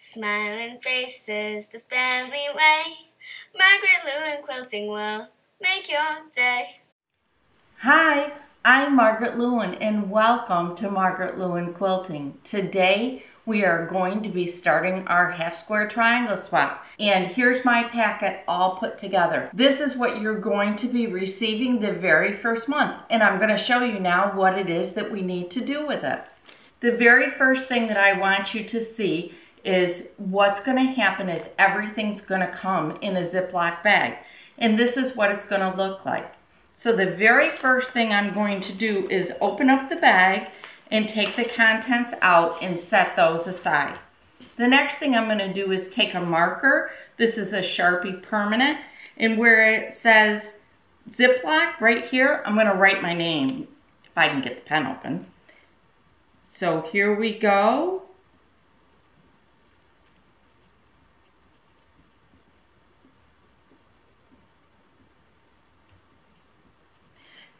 Smiling faces, the family way. Margaret Lewin Quilting will make your day. Hi, I'm Margaret Lewin and welcome to Margaret Lewin Quilting. Today we are going to be starting our half square triangle swap, and here's my packet all put together. This is what you're going to be receiving the very first month, and I'm going to show you now what it is that we need to do with it. The very first thing that I want you to see is what's going to happen is everything's going to come in a Ziploc bag, and this is what it's going to look like. So the very first thing I'm going to do is open up the bag and take the contents out and set those aside. The next thing I'm going to do is take a marker. This is a Sharpie Permanent, and where it says Ziploc right here, I'm going to write my name if I can get the pen open. So here we go.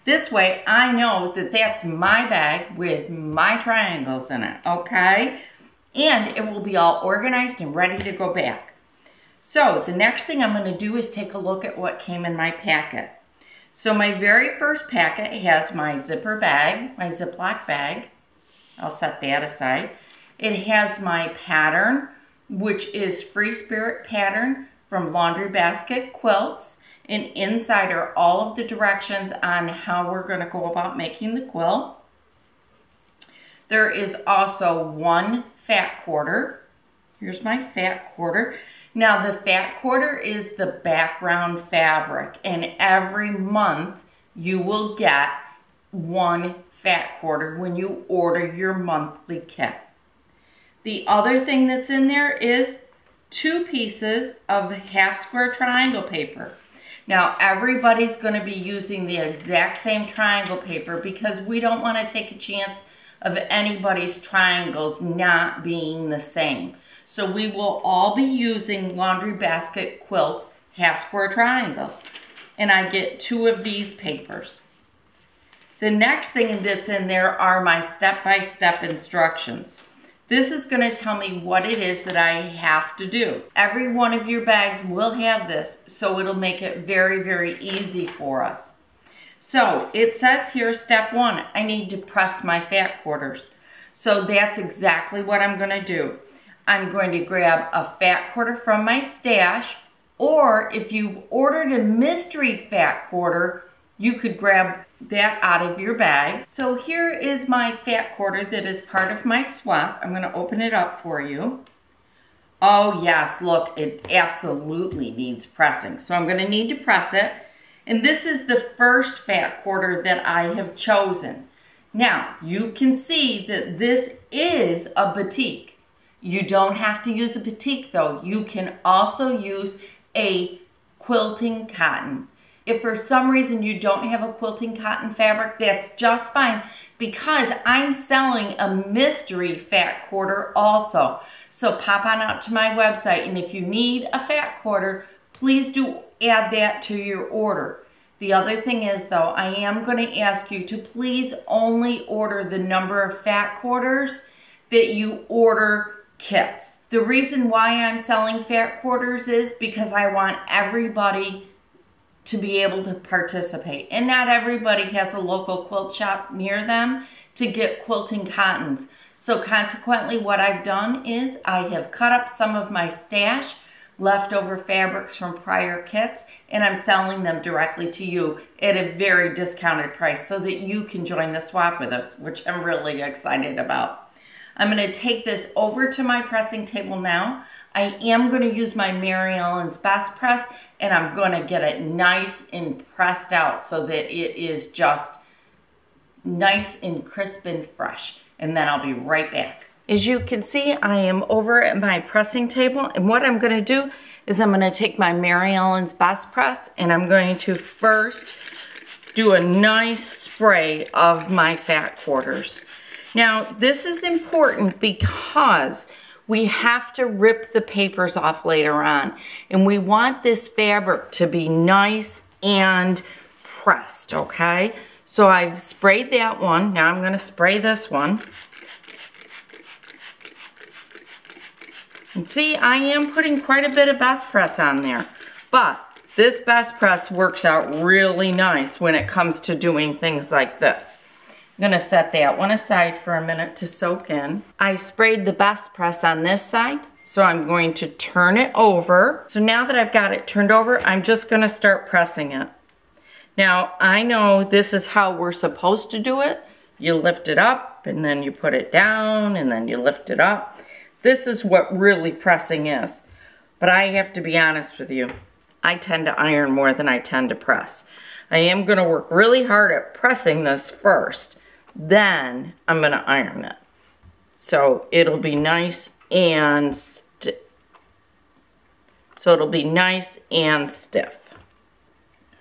This way I know that that's my bag with my triangles in it, okay? And it will be all organized and ready to go back. So the next thing I'm going to do is take a look at what came in my packet. So my very first packet has my zipper bag, my Ziploc bag. I'll set that aside. It has my pattern, which is Free Spirit pattern from Laundry Basket Quilts. And inside are all of the directions on how we're going to go about making the quilt. There is also one fat quarter. Here's my fat quarter. Now the fat quarter is the background fabric, and every month you will get one fat quarter when you order your monthly kit. The other thing that's in there is 2 pieces of half square triangle paper. Now everybody's going to be using the exact same triangle paper because we don't want to take a chance of anybody's triangles not being the same. So we will all be using Laundry Basket Quilts half square triangles. And I get 2 of these papers. The next thing that's in there are my step-by-step instructions. This is going to tell me what it is that I have to do. Every one of your bags will have this, so it'll make it very, very easy for us. So it says here, step 1, I need to press my fat quarters. So that's exactly what I'm going to do. I'm going to grab a fat quarter from my stash, or if you've ordered a mystery fat quarter, you could grab that out of your bag. So here is my fat quarter that is part of my swap. I'm going to open it up for you. Oh yes, look, it absolutely needs pressing. So I'm going to need to press it. And this is the first fat quarter that I have chosen. Now, you can see that this is a batik. You don't have to use a batik though. You can also use a quilting cotton. If for some reason you don't have a quilting cotton fabric, that's just fine because I'm selling a mystery fat quarter also. So pop on out to my website, and if you need a fat quarter, please do add that to your order. The other thing is though, I am going to ask you to please only order the number of fat quarters that you order kits. The reason why I'm selling fat quarters is because I want everybody to be able to participate. And not everybody has a local quilt shop near them to get quilting cottons. So consequently what I've done is I have cut up some of my stash, leftover fabrics from prior kits, and I'm selling them directly to you at a very discounted price so that you can join the swap with us, which I'm really excited about. I'm going to take this over to my pressing table now. I am going to use my Mary Ellen's Best Press, and I'm going to get it nice and pressed out so that it is just nice and crisp and fresh. And then I'll be right back. As you can see, I am over at my pressing table, and what I'm going to do is I'm going to take my Mary Ellen's Best Press, and I'm going to first do a nice spray of my fat quarters. Now, this is important because we have to rip the papers off later on, and we want this fabric to be nice and pressed, okay? So I've sprayed that one. Now I'm going to spray this one. And see, I am putting quite a bit of best press on there, but this best press works out really nice when it comes to doing things like this. I'm gonna set that one aside for a minute to soak in. I sprayed the best press on this side, so I'm going to turn it over. So now that I've got it turned over, I'm just gonna start pressing it. Now, I know this is how we're supposed to do it. You lift it up, and then you put it down, and then you lift it up. This is what really pressing is. But I have to be honest with you. I tend to iron more than I tend to press. I am gonna work really hard at pressing this first. Then I'm gonna iron it. So it'll be nice and stiff.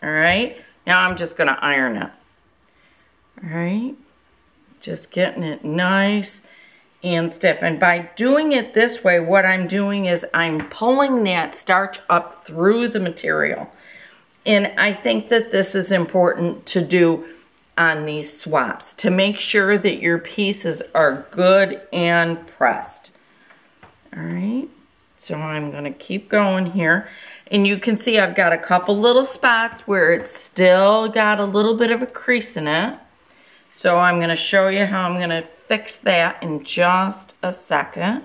All right, now I'm just gonna iron it. All right, just getting it nice and stiff. And by doing it this way, what I'm doing is I'm pulling that starch up through the material. And I think that this is important to do on these swaps, to make sure that your pieces are good and pressed. All right, so I'm gonna keep going here. And you can see I've got a couple little spots where it's still got a little bit of a crease in it. So I'm gonna show you how I'm gonna fix that in just a second.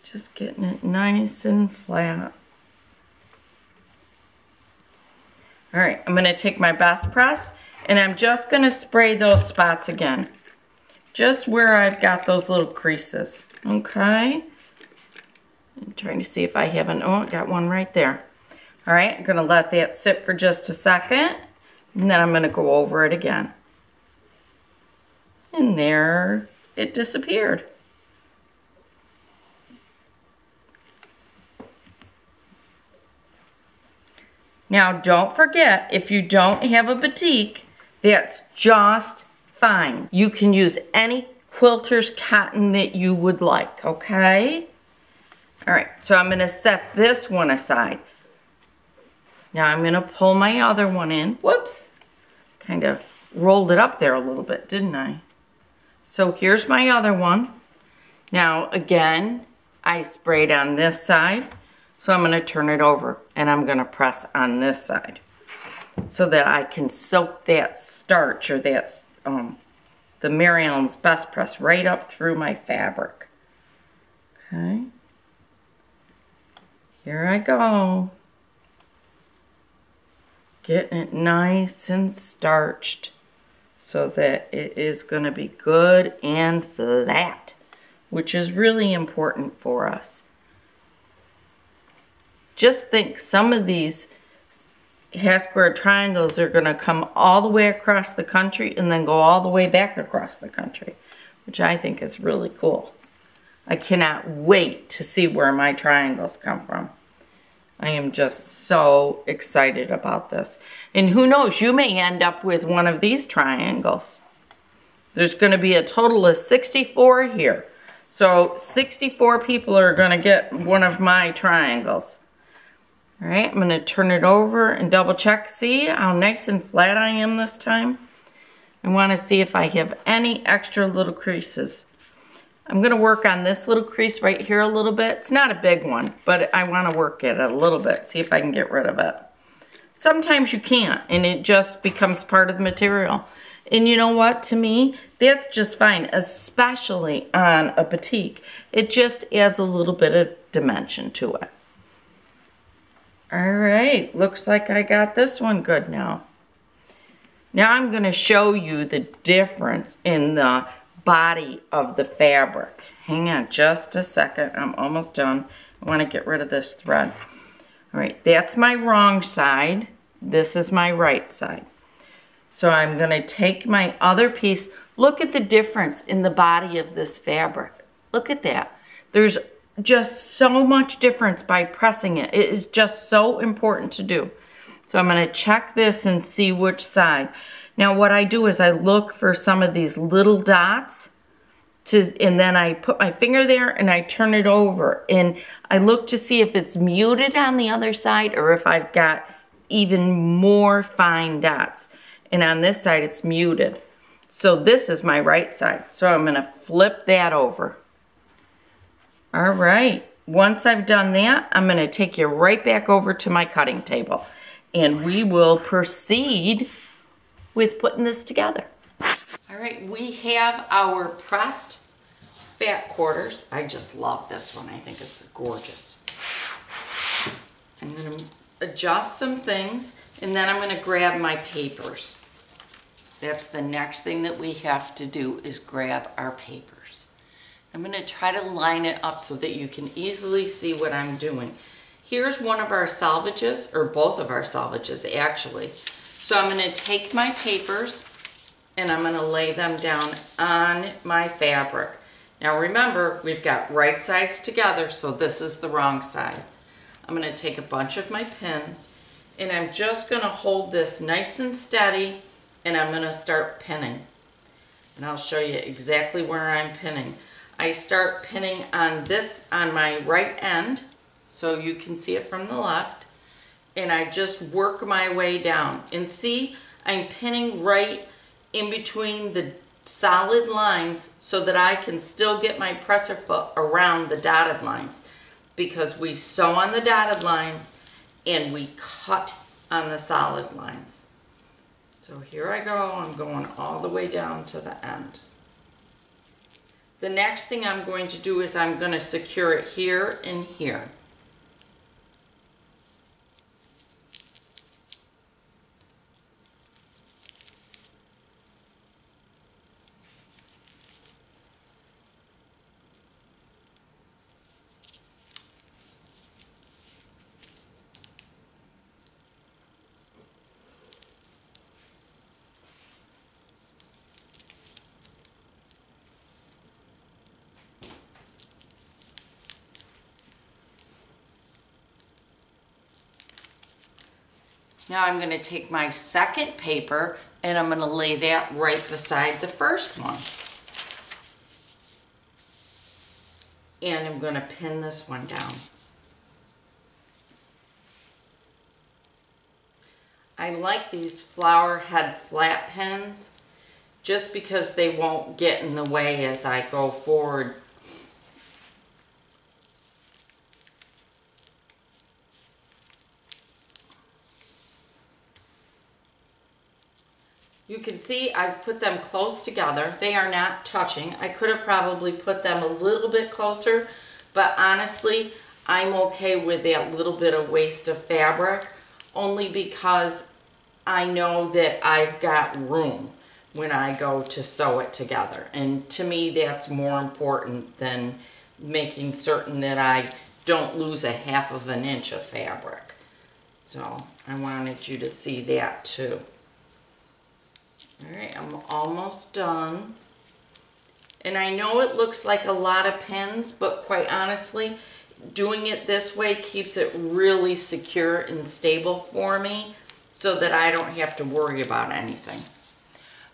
Just getting it nice and flat. All right, I'm gonna take my best press and I'm just gonna spray those spots again. Just where I've got those little creases, okay? I'm trying to see if I haven't, oh, I got one right there. All right, I'm gonna let that sit for just a second and then I'm gonna go over it again. And there it disappeared. Now don't forget, if you don't have a batik, that's just fine. You can use any quilter's cotton that you would like, okay? All right, so I'm gonna set this one aside. Now I'm gonna pull my other one in. Whoops, kind of rolled it up there a little bit, didn't I? So here's my other one. Now again, I sprayed on this side. So I'm gonna turn it over and I'm gonna press on this side so that I can soak that starch or that, the Mary Ellen's Best Press right up through my fabric. Okay. Here I go. Getting it nice and starched so that it is gonna be good and flat, which is really important for us. Just think, some of these half square triangles are gonna come all the way across the country and then go all the way back across the country, which I think is really cool. I cannot wait to see where my triangles come from. I am just so excited about this. And who knows, you may end up with one of these triangles. There's gonna be a total of 64 here. So 64 people are gonna get one of my triangles. All right, I'm gonna turn it over and double check. See how nice and flat I am this time? I wanna see if I have any extra little creases. I'm gonna work on this little crease right here a little bit. It's not a big one, but I wanna work it a little bit, see if I can get rid of it. Sometimes you can't, and it just becomes part of the material. And you know what, to me, that's just fine, especially on a batik. It just adds a little bit of dimension to it. All right, looks like I got this one good now. Now I'm gonna show you the difference in the body of the fabric. Hang on just a second, I'm almost done. I wanna get rid of this thread. All right, that's my wrong side. This is my right side. So I'm gonna take my other piece. Look at the difference in the body of this fabric. Look at that. There's just so much difference by pressing it. It is just so important to do. So I'm gonna check this and see which side. Now what I do is I look for some of these little dots and then I put my finger there and I turn it over and I look to see if it's muted on the other side or if I've got even more fine dots. And on this side it's muted. So this is my right side. So I'm gonna flip that over. All right, once I've done that, I'm gonna take you right back over to my cutting table and we will proceed with putting this together. All right, we have our pressed fat quarters. I just love this one. I think it's gorgeous. I'm going to adjust some things and then I'm going to grab my papers. That's the next thing that we have to do is grab our papers. I'm going to try to line it up so that you can easily see what I'm doing. Here's one of our selvages, or both of our selvages actually. So I'm going to take my papers and I'm going to lay them down on my fabric. Now remember, we've got right sides together, so this is the wrong side. I'm going to take a bunch of my pins and I'm just going to hold this nice and steady and I'm going to start pinning. And I'll show you exactly where I'm pinning. I start pinning on my right end, so you can see it from the left, and I just work my way down. And see, I'm pinning right in between the solid lines so that I can still get my presser foot around the dotted lines, because we sew on the dotted lines and we cut on the solid lines. So here I go, I'm going all the way down to the end. The next thing I'm going to do is I'm going to secure it here and here. Now I'm going to take my second paper and I'm going to lay that right beside the first one. And I'm going to pin this one down. I like these flower head flat pins just because they won't get in the way as I go forward. You can see I've put them close together. They are not touching. I could have probably put them a little bit closer, but honestly, I'm okay with that little bit of waste of fabric, only because I know that I've got room when I go to sew it together. And to me, that's more important than making certain that I don't lose a half of an inch of fabric. So I wanted you to see that too. All right, I'm almost done. And I know it looks like a lot of pins, but quite honestly, doing it this way keeps it really secure and stable for me so that I don't have to worry about anything.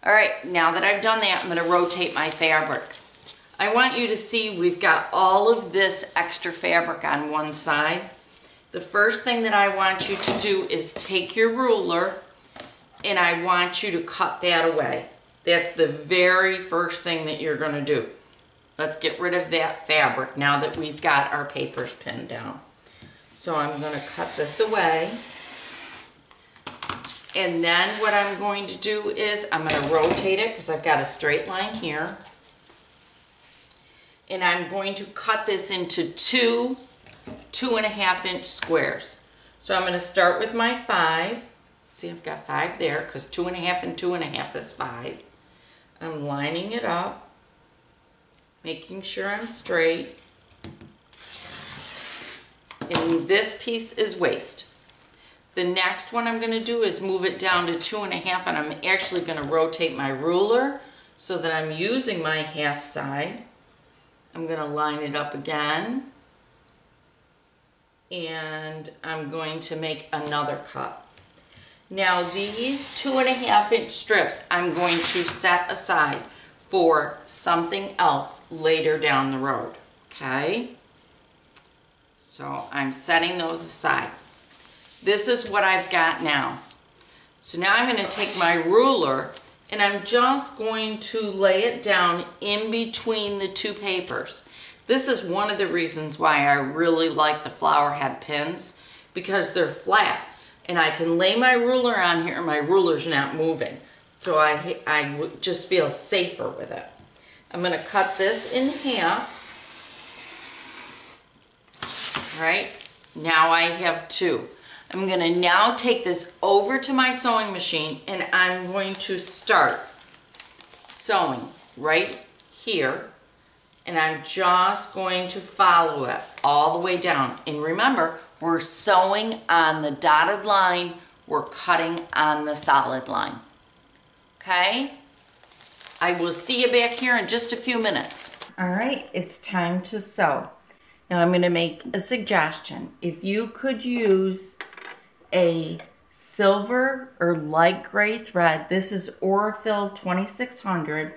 All right, now that I've done that, I'm going to rotate my fabric. I want you to see we've got all of this extra fabric on one side. The first thing that I want you to do is take your ruler and I want you to cut that away. That's the very first thing that you're going to do. Let's get rid of that fabric now that we've got our papers pinned down. So I'm going to cut this away. And then what I'm going to do is I'm going to rotate it because I've got a straight line here. And I'm going to cut this into two 2.5 inch squares. So I'm going to start with my 5. See, I've got 5 there because 2.5 and 2.5 is 5. I'm lining it up, making sure I'm straight. And this piece is waist. The next one I'm going to do is move it down to 2.5, and I'm actually going to rotate my ruler so that I'm using my half side. I'm going to line it up again. And I'm going to make another cut. Now these 2.5 inch strips I'm going to set aside for something else later down the road, okay? So I'm setting those aside. This is what I've got now. So now I'm going to take my ruler and I'm just going to lay it down in between the two papers. This is one of the reasons why I really like the flower head pins, because they're flat and I can lay my ruler on here and my ruler's not moving. So I just feel safer with it. I'm going to cut this in half. All right, now I have two. I'm going to now take this over to my sewing machine and I'm going to start sewing right here. And I'm just going to follow it all the way down. And remember, we're sewing on the dotted line, we're cutting on the solid line. Okay? I will see you back here in just a few minutes. All right, it's time to sew. Now I'm going to make a suggestion. If you could use a silver or light gray thread, this is Aurifil 2600,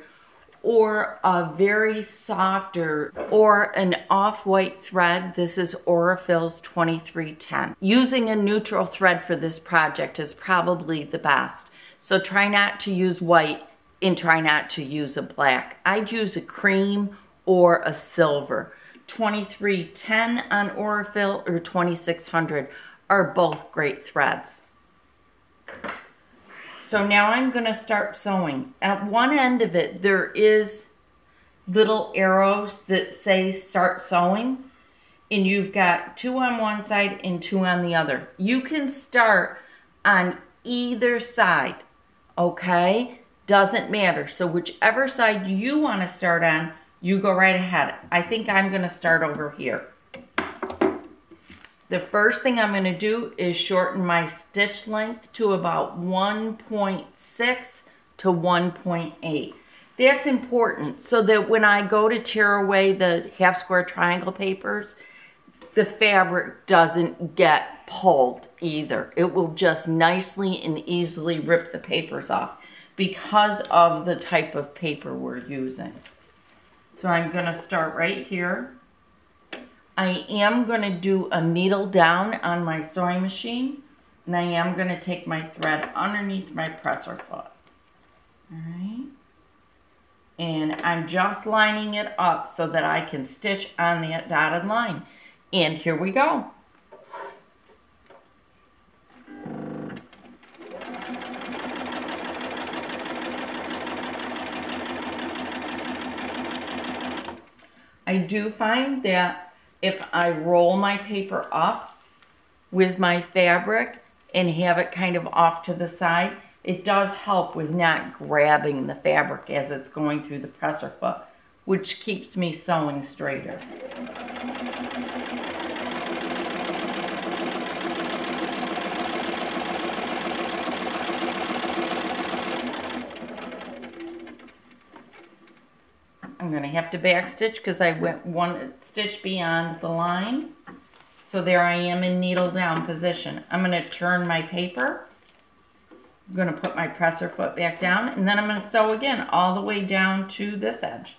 or a very softer or an off-white thread, this is Aurifil's 2310. Using a neutral thread for this project is probably the best. So try not to use white and try not to use a black. I'd use a cream or a silver. 2310 on Aurifil or 2600 are both great threads. So now I'm going to start sewing. At one end of it, there is little arrows that say start sewing. And you've got 2 on one side and 2 on the other. You can start on either side, okay? Doesn't matter. So whichever side you want to start on, you go right ahead. I think I'm going to start over here. The first thing I'm going to do is shorten my stitch length to about 1.6 to 1.8. That's important so that when I go to tear away the half square triangle papers, the fabric doesn't get pulled either. It will just nicely and easily rip the papers off because of the type of paper we're using. So I'm going to start right here. I am going to do a needle down on my sewing machine, and I am going to take my thread underneath my presser foot. All right. And I'm just lining it up so that I can stitch on that dotted line. And here we go. I do find that if I roll my paper up with my fabric and have it kind of off to the side, it does help with not grabbing the fabric as it's going through the presser foot, which keeps me sewing straighter. I'm going to have to backstitch because I went 1 stitch beyond the line. So there I am in needle down position. I'm going to turn my paper. I'm going to put my presser foot back down, and then I'm going to sew again all the way down to this edge.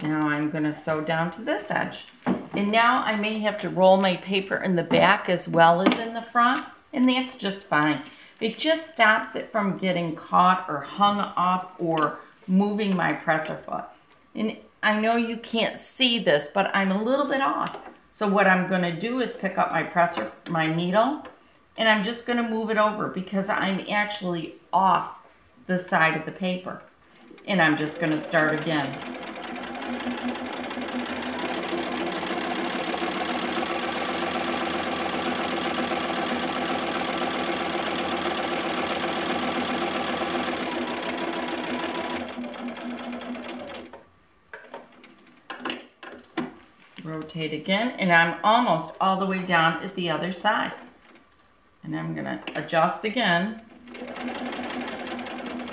Now I'm going to sew down to this edge. And now I may have to roll my paper in the back as well as in the front, and that's just fine. It just stops it from getting caught or hung up or moving my presser foot. And I know you can't see this, but I'm a little bit off. So what I'm going to do is pick up my needle, and I'm just going to move it over because I'm actually off the side of the paper. And I'm just going to start again. Rotate again, and I'm almost all the way down at the other side. And I'm going to adjust again.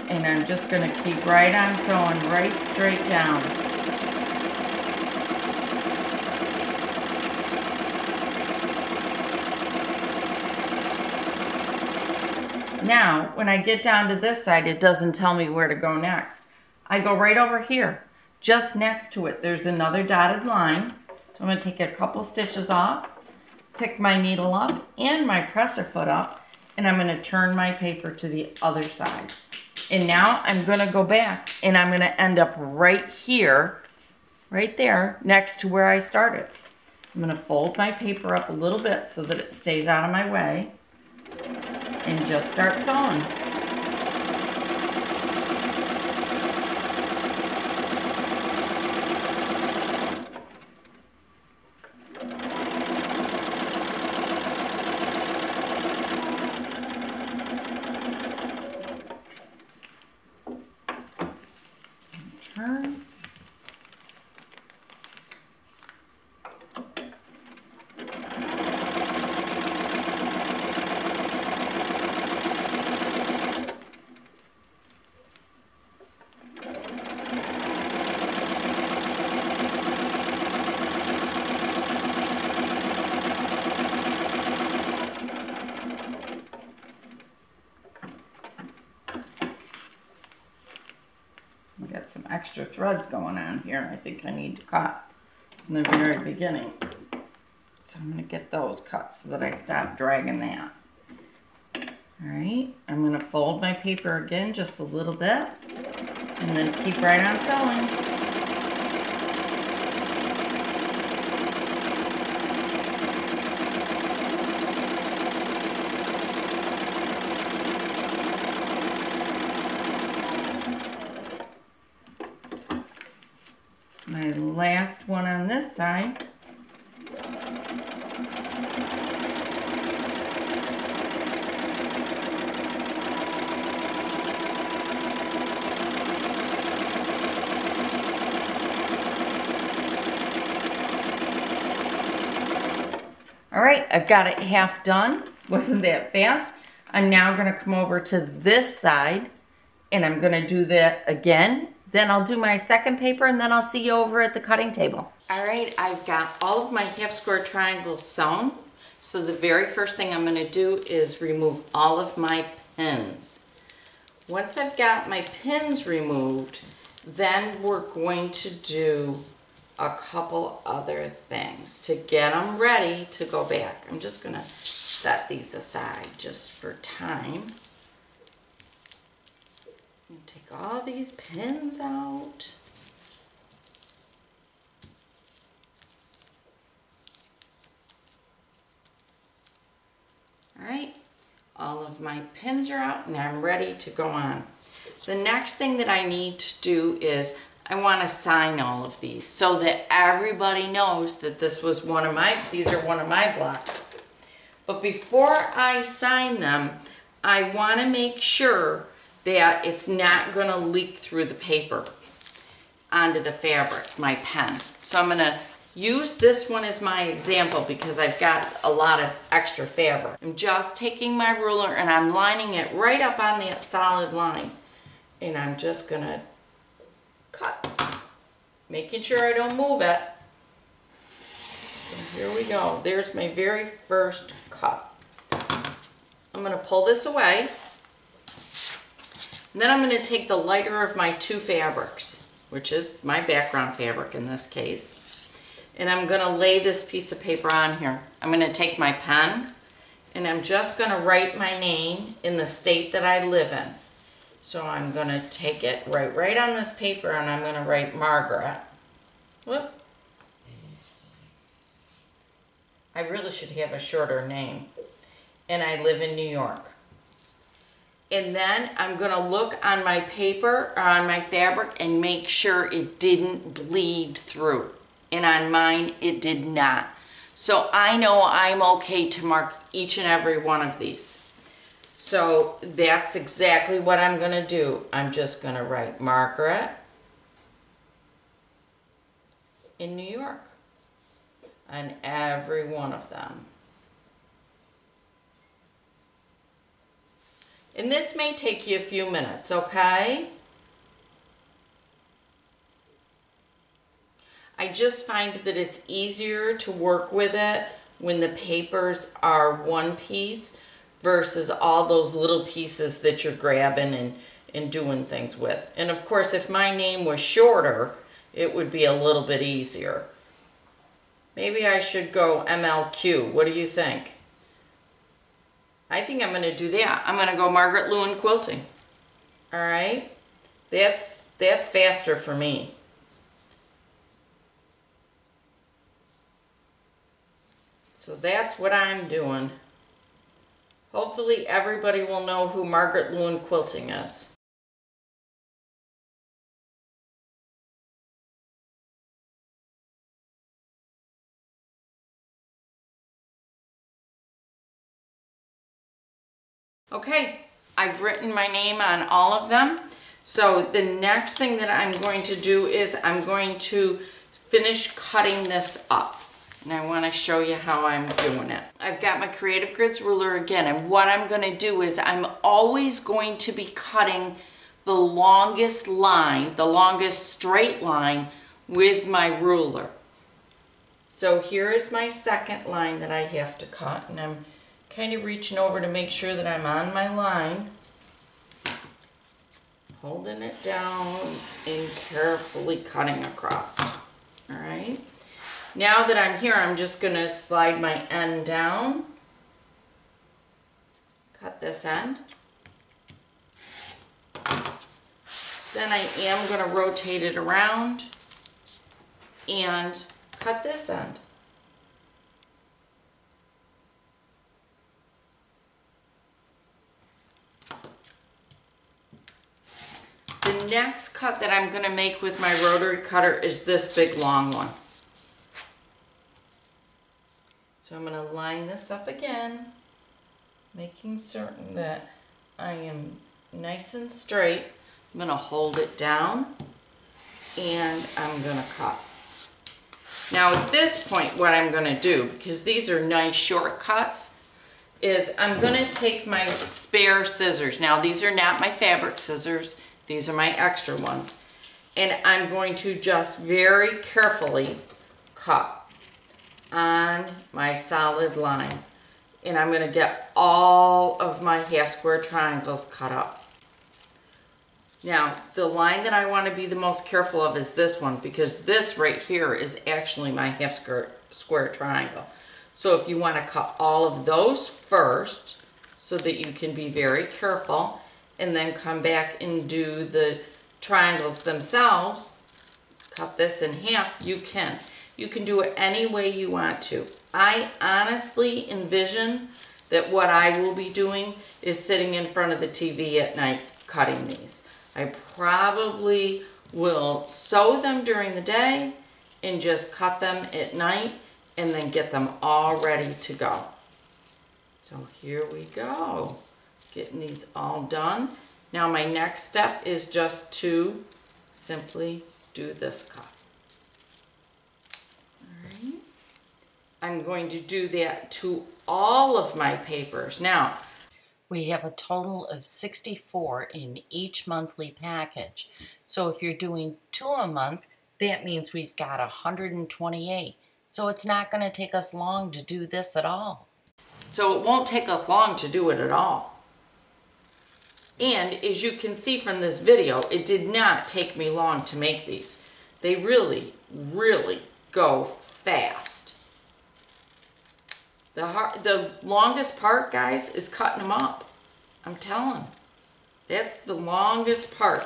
And I'm just going to keep right on sewing right straight down. Now, when I get down to this side, it doesn't tell me where to go next. I go right over here. Just next to it, there's another dotted line. So I'm going to take a couple stitches off, pick my needle up and my presser foot up, and I'm going to turn my paper to the other side. And now I'm going to go back and I'm going to end up right here, right there, next to where I started. I'm going to fold my paper up a little bit so that it stays out of my way and just start sewing. Turn. We got some extra threads going on here. I think I need to cut in the very beginning. So I'm going to get those cut so that I stop dragging that. Alright, I'm going to fold my paper again just a little bit and then keep right on sewing. My last one on this side. All right, I've got it half done. Wasn't that fast? I'm now going to come over to this side and I'm going to do that again. Then I'll do my second paper and then I'll see you over at the cutting table. All right, I've got all of my half square triangles sewn. So the very first thing I'm going to do is remove all of my pins. Once I've got my pins removed, then we're going to do a couple other things to get them ready to go back. I'm just going to set these aside just for time. And take all these pins out. All right, all of my pins are out and I'm ready to go on. The next thing that I need to do is I want to sign all of these so that everybody knows that these are one of my blocks. But before I sign them, I want to make sure that it's not going to leak through the paper onto the fabric, my pen. So I'm going to use this one as my example because I've got a lot of extra fabric. I'm just taking my ruler and I'm lining it right up on that solid line. And I'm just going to cut, making sure I don't move it. So here we go. There's my very first cut. I'm going to pull this away. And then I'm going to take the lighter of my two fabrics, which is my background fabric in this case, and I'm going to lay this piece of paper on here. I'm going to take my pen and I'm just going to write my name in the state that I live in. So I'm going to take it right on this paper and I'm going to write Margaret. Whoop. I really should have a shorter name. And I live in New York. And then I'm going to look on my paper or on my fabric and make sure it didn't bleed through. And on mine, it did not. So I know I'm okay to mark each and every one of these. So that's exactly what I'm going to do. I'm just going to write Margaret in New York on every one of them. And this may take you a few minutes, okay? I just find that it's easier to work with it when the papers are one piece versus all those little pieces that you're grabbing and doing things with. And of course, if my name was shorter, it would be a little bit easier. Maybe I should go MLQ. What do you think? I think I'm going to do that. I'm going to go Margaret Lewin Quilting. All right? That's faster for me. So that's what I'm doing. Hopefully everybody will know who Margaret Lewin Quilting is. Okay, I've written my name on all of them. So the next thing that I'm going to do is I'm going to finish cutting this up. And I want to show you how I'm doing it. I've got my Creative Grids ruler again, and what I'm going to do is I'm always going to be cutting the longest line, the longest straight line with my ruler. So here is my second line that I have to cut, and I'm kind of reaching over to make sure that I'm on my line, holding it down and carefully cutting across. All right. Now that I'm here, I'm just going to slide my end down, cut this end. Then I am going to rotate it around and cut this end. The next cut that I'm going to make with my rotary cutter is this big long one. So I'm going to line this up again, making certain that I am nice and straight. I'm going to hold it down and I'm going to cut. Now at this point what I'm going to do, because these are nice short cuts, is I'm going to take my spare scissors. Now these are not my fabric scissors, these are my extra ones. And I'm going to just very carefully cut on my solid line. And I'm going to get all of my half square triangles cut up. Now, the line that I want to be the most careful of is this one, because this right here is actually my half square triangle. So if you want to cut all of those first, so that you can be very careful, and then come back and do the triangles themselves, cut this in half, you can. You can do it any way you want to. I honestly envision that what I will be doing is sitting in front of the TV at night cutting these. I probably will sew them during the day and just cut them at night and then get them all ready to go. So here we go, getting these all done. Now my next step is just to simply do this cut. I'm going to do that to all of my papers. Now, we have a total of 64 in each monthly package. So if you're doing 2 a month, that means we've got 128. So it's not going to take us long to do this at all. So it won't take us long to do it at all. And as you can see from this video, it did not take me long to make these. They really, really go fast. The longest part, guys, is cutting them up. I'm telling. That's the longest part.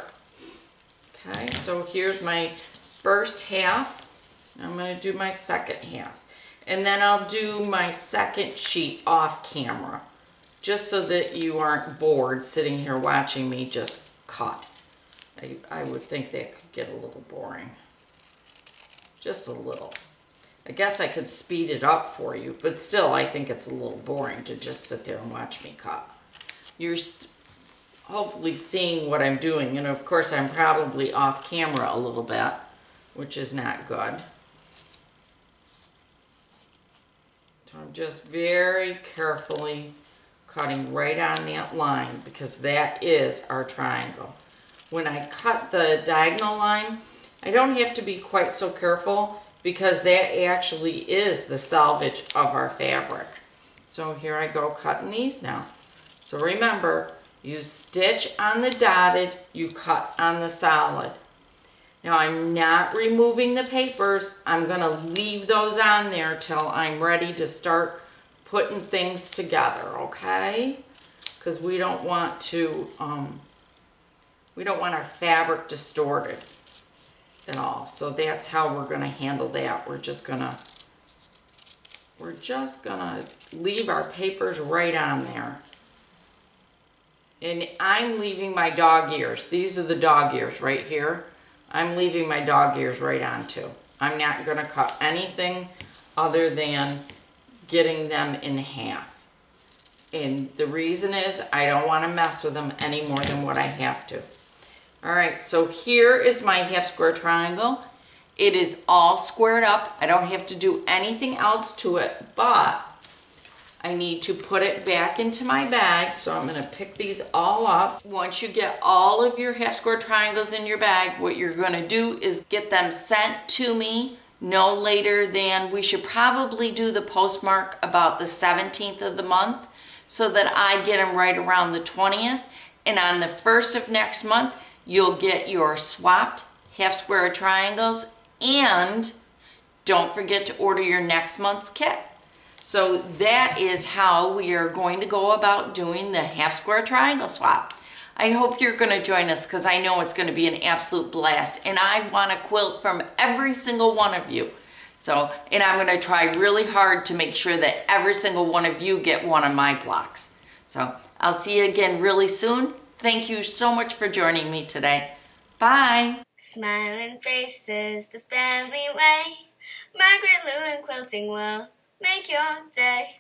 Okay, so here's my first half. I'm going to do my second half. And then I'll do my second sheet off camera, just so that you aren't bored sitting here watching me just cut. I would think that could get a little boring. Just a little. I guess I could speed it up for you, but still I think it's a little boring to just sit there and watch me cut. You're hopefully seeing what I'm doing, and of course I'm probably off camera a little bit, which is not good. So I'm just very carefully cutting right on that line, because that is our triangle. When I cut the diagonal line, I don't have to be quite so careful, because that actually is the selvage of our fabric. So here I go cutting these now. So remember, you stitch on the dotted, you cut on the solid. Now I'm not removing the papers. I'm gonna leave those on there till I'm ready to start putting things together, okay? Because we don't want our fabric distorted at all. So that's how we're gonna handle that. We're just gonna leave our papers right on there. And I'm leaving my dog ears. These are the dog ears right here. I'm leaving my dog ears right on too. I'm not gonna cut anything other than getting them in half. And the reason is I don't want to mess with them any more than what I have to. All right, so here is my half square triangle. It is all squared up. I don't have to do anything else to it, but I need to put it back into my bag. So I'm gonna pick these all up. Once you get all of your half square triangles in your bag, what you're gonna do is get them sent to me no later than, we should probably do the postmark about the 17th of the month, so that I get them right around the 20th. And on the 1st of next month, you'll get your swapped half square triangles, and don't forget to order your next month's kit. So that is how we are going to go about doing the half square triangle swap. I hope you're going to join us, because I know it's going to be an absolute blast, and I want a quilt from every single one of you. So, and I'm going to try really hard to make sure that every single one of you get one of my blocks. So I'll see you again really soon. Thank you so much for joining me today. Bye. Smiling faces, the family way. Margaret, Lou, and quilting will make your day.